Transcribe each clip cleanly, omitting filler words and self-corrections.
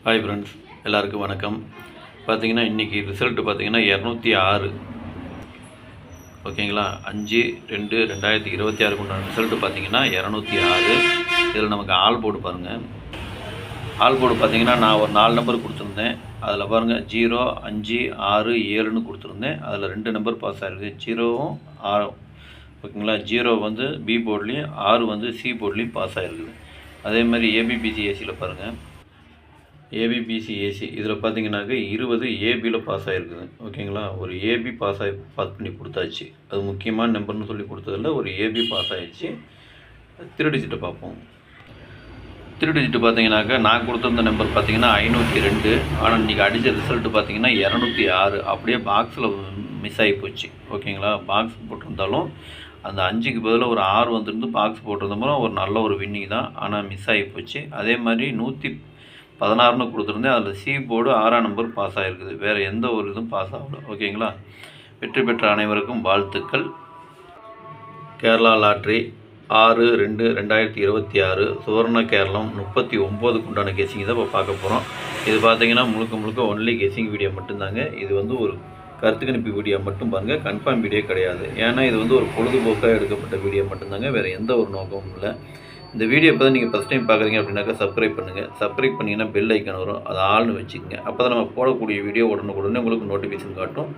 Hi friends, எல்லாருக்கும் வணக்கம். பார்த்தீங்கன்னா இன்றைக்கி ரிசல்ட்டு பார்த்தீங்கன்னா 206. ஓகேங்களா? 5/2/2026 உண்டான ரிசல்ட்டு பார்த்தீங்கன்னா 206. இதில் நமக்கு ஆல் போர்டு பாருங்கள். ஆல் போர்டு பார்த்தீங்கன்னா நான் ஒரு 4 நம்பர் கொடுத்துருந்தேன். அதில் பாருங்கள் 0, 5, 6, 7ன்னு கொடுத்துருந்தேன். அதில் 2 நம்பர் பாஸ் ஆகிருக்கு, 0வும் 6. ஓகேங்களா? 0 வந்து பி போர்ட்லேயும் 6 வந்து சி போர்ட்லேயும் பாஸ் ஆகிருக்குது. அதே மாதிரி ஏபிபிசிஏசியில் பாருங்கள். ஏபிபிசிஏசி இதில் பார்த்தீங்கன்னாக்க 20 ஏபியில் பாஸ் ஆகிருக்குது. ஓகேங்களா? ஒரு ஏபி பாஸ் பண்ணி கொடுத்தாச்சு. அது முக்கியமான நம்பர்னு சொல்லி கொடுத்ததில்ல, ஒரு ஏபி பாஸ் ஆகிடுச்சு. 3 டிஜிட்டை பார்ப்போம். 3 டிஜிட்டு பார்த்தீங்கன்னாக்கா நான் கொடுத்துருந்த நம்பர் பார்த்தீங்கன்னா 502. ஆனால் இன்றைக்கி அடித்த ரிசல்ட்டு பார்த்தீங்கன்னா 206. அப்படியே பாக்ஸில் மிஸ் ஆகி போச்சு. ஓகேங்களா? பாக்ஸ் போட்டிருந்தாலும் அந்த 5க்கு பதிலாக ஒரு 6 வந்துருந்து பாக்ஸ் போட்டிருந்தோம்னா ஒரு நல்ல ஒரு வின்னிங் தான். ஆனால் மிஸ் ஆகி போச்சு. அதே மாதிரி 116ன்னு கொடுத்துருந்தேன். அதில் சி போர்டு 6ஆம் நம்பர் பாஸ் ஆகிருக்குது. வேறு எந்த ஒரு இதுவும் பாஸ் ஆகலை. ஓகேங்களா? வெற்றி பெற்ற அனைவருக்கும் வாழ்த்துக்கள். கேரளா லாட்ரி 6/2/2026 சுவர்ண கேரளம் 39க்கு உண்டான கெஸ்ஸிங் தான் இப்போ பார்க்க போகிறோம். இது பார்த்தீங்கன்னா முழுக்க ஒன்லி கெஸ்ஸிங் வீடியோ மட்டும்தாங்க. இது வந்து ஒரு கருத்து கணிப்பு வீடியோ மட்டும் பாருங்கள், கன்ஃபார்ம் வீடியோ கிடையாது. ஏன்னா இது வந்து ஒரு பொழுதுபோக்காக எடுக்கப்பட்ட வீடியோ மட்டும்தாங்க, வேறு எந்த ஒரு நோக்கமும் இல்லை. இந்த வீடியோ இப்போ தான் நீங்கள் ஃபஸ்ட் டைம் பார்க்குறீங்க அப்படின்னாக்கா சப்ஸ்கிரைப் பண்ணுங்கள். சப்ஸ்கிரைப் பண்ணிங்கன்னா பெல் ஐக்கான் வரும், அதை ஆள்னு வச்சுக்கோங்க. அப்போ தான் நம்ம போடக்கூடிய வீடியோ உடனே உங்களுக்கு நோட்டிஃபிகேஷன் காட்டும்,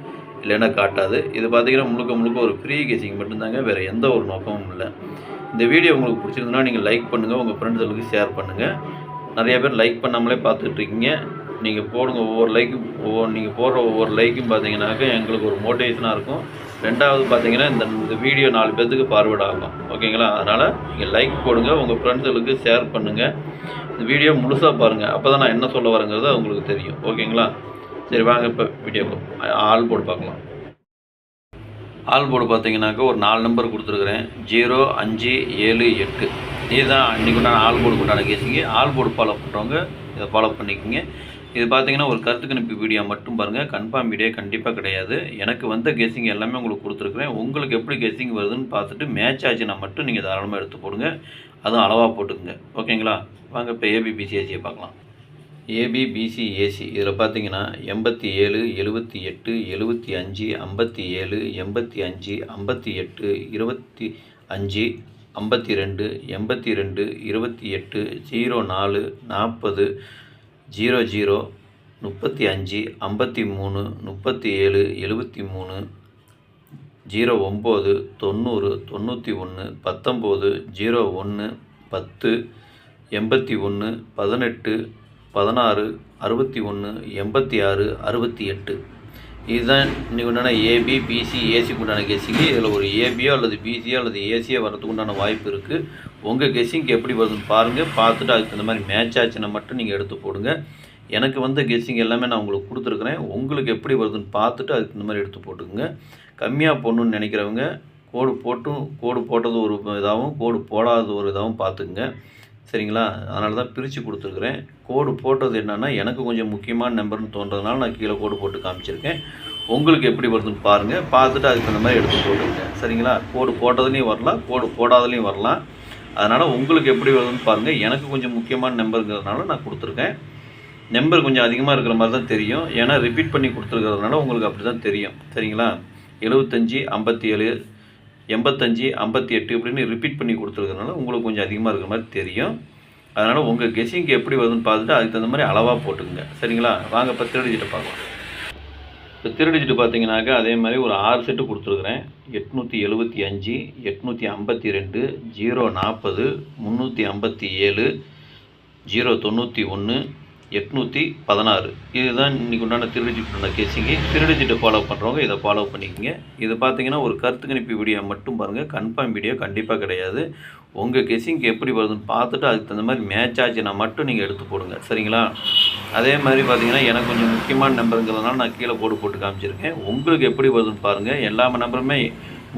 இல்லைன்னா காட்டாது. இது பார்த்தீங்கன்னா முழுக்க ஒரு ஃப்ரீ கெஸ்ஸிங் மட்டும்தாங்க, வேறு எந்த ஒரு நோக்கமும் இல்லை. இந்த வீடியோ உங்களுக்கு பிடிச்சிருந்தனா நீங்கள் லைக் பண்ணுங்கள், உங்கள் ஃப்ரெண்ட்ஸுகளுக்கு ஷேர் பண்ணுங்கள். நிறைய பேர் லைக் பண்ணாமலே பார்த்துட்ருக்கீங்க. நீங்கள் போடுங்க, நீங்கள் போடுற ஒவ்வொரு லைக்கும் பார்த்தீங்கன்னாக்க எங்களுக்கு ஒரு மோட்டிவேஷனாக இருக்கும். ரெண்டாவது பார்த்தீங்கன்னா இந்த வீடியோ 4 பேர்த்துக்கு ஃபார்வர்ட் ஆகும். ஓகேங்களா? அதனால் நீங்கள் லைக் போடுங்க, உங்கள் ஃப்ரெண்ட்ஸுகளுக்கு ஷேர் பண்ணுங்கள். இந்த வீடியோ முழுசாக பாருங்கள், அப்போ தான் நான் என்ன சொல்ல வரேங்கிறது உங்களுக்கு தெரியும். ஓகேங்களா? சரி வாங்க இப்போ வீடியோக்கு ஆல் போர்டு பார்க்கலாம். ஆல் போர்டு பார்த்தீங்கன்னாக்கா ஒரு 4 நம்பர் கொடுத்துருக்குறேன். 0, 5, 7, 8. இதுதான் அன்றைக்கு உண்டான ஆல் போர்டுக்கு உண்டான கேசிங்க. ஆல் போர்டு ஃபாலோ பண்ணுறவங்க இதை ஃபாலோ பண்ணிக்கோங்க. இது பார்த்தீங்கன்னா ஒரு கருத்து கணிப்பு வீடியோ மட்டும் பாருங்கள், கன்ஃபார்ம் வீடியோ கண்டிப்பாக கிடையாது. எனக்கு வந்த கெஸ்ஸிங் எல்லாமே உங்களுக்கு கொடுத்துருக்குறேன். உங்களுக்கு எப்படி கெஸ்ஸிங் வருதுன்னு பார்த்துட்டு மேட்ச் ஆச்சுன்னா மட்டும் நீங்கள் தாராளமாக எடுத்து போடுங்க, அதுவும் அளவாக போட்டுக்குங்க. ஓகேங்களா? வாங்க இப்போ ஏபிபிசிஏசியை பார்க்கலாம். ஏபிபிசிஏசி இதில் பார்த்தீங்கன்னா 87, 78, 75, 57, 85, 58, 25, 52, 82, 28, 04, 40, 00, 35, 53, 37, 73, 09, 90, 91, 19, 01, 10, 81, 18, 16, 61, 86, 68. இதுதான் இன்றைக்கு உண்டான ஏபிபிசிஏசிக்கு உண்டான கெஸ்ஸிங்கு. இதில் ஒரு ஏபியோ அல்லது பிசியோ அல்லது ஏசியோ வரதுக்கு உண்டான வாய்ப்பு இருக்குது. உங்கள் கெஸ்ஸிங்க்கு எப்படி வருதுன்னு பாருங்கள், பார்த்துட்டு அதுக்கு தகுந்த மாதிரி மேட்ச் ஆச்சுன்னா மட்டும் நீங்கள் எடுத்து போடுங்க. எனக்கு வந்து கெஸ்ஸிங் எல்லாமே நான் உங்களுக்கு கொடுத்துருக்குறேன். உங்களுக்கு எப்படி வருதுன்னு பார்த்துட்டு அதுக்கு தகுந்த மாதிரி எடுத்து போட்டுக்குங்க. கம்மியாக போடணுன்னு நினைக்கிறவங்க கோடு போட்டது ஒரு இதாகவும் கோடு போடாதது ஒரு இதாகவும் பார்த்துக்குங்க. சரிங்களா? அதனால தான் பிரித்து கொடுத்துருக்குறேன். கோடு போட்டது என்னென்னா எனக்கு கொஞ்சம் முக்கியமான நம்பர்னு தோன்றதுனால நான் கீழே கோடு போட்டு காமிச்சிருக்கேன். உங்களுக்கு எப்படி வருதுன்னு பாருங்கள், பார்த்துட்டு அதுக்கு அந்த மாதிரி எடுத்து போட்டுங்க. சரிங்களா? கோடு போட்டதுலேயும் வரலாம், கோடு போடாததுலேயும் வரலாம். அதனால் உங்களுக்கு எப்படி வருதுன்னு பாருங்கள். எனக்கு கொஞ்சம் முக்கியமான நம்பருங்கிறதுனால நான் கொடுத்துருக்கேன். நம்பர் கொஞ்சம் அதிகமாக இருக்கிற மாதிரி தான் தெரியும், ஏன்னா ரிப்பீட் பண்ணி கொடுத்துருக்கிறதுனால உங்களுக்கு அப்படி தான் தெரியும். சரிங்களா? 75, 57, 85, 58 இப்படின்னு ரிப்பீட் பண்ணி கொடுத்துருக்கறனால உங்களுக்கு கொஞ்சம் அதிகமாக இருக்கிற மாதிரி தெரியும். அதனால் உங்கள் கெஸ்ஸிங்க்கு எப்படி வருதுன்னு பார்த்துட்டு அதுக்கு தகுந்த மாதிரி அளவாக போட்டுக்குங்க. சரிங்களா? வாங்க இப்போ 3 டிஜிட்டை பார்க்கலாம். இப்போ 3 டிஜிட்டு பார்த்தீங்கன்னாக்கா அதே மாதிரி ஒரு 6 செட்டு கொடுத்துருக்குறேன். 875, 852, 040, 357, 091, 816. இதுதான் இன்றைக்கி உண்டான 3 டிஜிட்டோட கெஸ்ஸிங்கு. 3 டிஜிட்டை ஃபாலோ பண்ணுறவங்க இதை ஃபாலோ பண்ணிக்கோங்க. இது பார்த்தீங்கன்னா ஒரு கருத்து கணிப்பு வீடியோ மட்டும் பாருங்கள், கன்ஃபார்ம் வீடியோ கண்டிப்பாக கிடையாது. உங்கள் கெஸ்ஸிங்க்கு எப்படி வருதுன்னு பார்த்துட்டு அதுக்கு தகுந்த மாதிரி மேட்ச் ஆச்சுன்னா மட்டும் நீங்கள் எடுத்து போடுங்க. சரிங்களா? அதே மாதிரி பார்த்தீங்கன்னா எனக்கு கொஞ்சம் முக்கியமான நம்பருங்கிறதுனால நான் கீழே போட்டு காமிச்சிருக்கேன். உங்களுக்கு எப்படி வருதுன்னு பாருங்கள். எல்லா நம்பருமே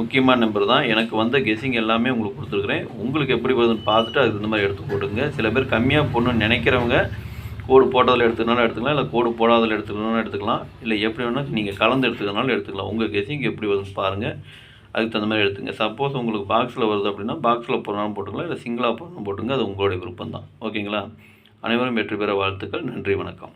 முக்கியமான நம்பர் தான். எனக்கு வந்த கெஸ்ஸிங் எல்லாமே உங்களுக்கு கொடுத்துருக்குறேன். உங்களுக்கு எப்படி வருதுன்னு பார்த்துட்டு அதுக்கு தகுந்த மாதிரி எடுத்து போட்டுங்க. சில பேர் கம்மியாக போடணுன்னு நினைக்கிறவங்க கோடு போட்டதில் எடுத்துக்கனாலும் எடுத்துக்கலாம், இல்லை கோடு போடாதில் எடுத்துக்கலாம், இல்லை எப்படி வேணால் நீங்கள் கலந்து எடுத்துக்கிறனாலும் எடுத்துக்கலாம். உங்கள் கெஸ்ஸிங் எப்படி வருதுன்னு பாருங்கள், அதுக்கு தகுந்த மாதிரி எடுத்துங்க. சப்போஸ் உங்களுக்கு பாக்ஸில் வருது அப்படின்னா பாக்ஸில் போடணும் போட்டுக்கலாம், இல்லை சிங்கிளாக போடணும் போட்டுங்க. அது உங்களுடைய விருப்பம் தான். ஓகேங்களா? அனைவரும் வெற்றி பெற வாழ்த்துக்கள். நன்றி, வணக்கம்.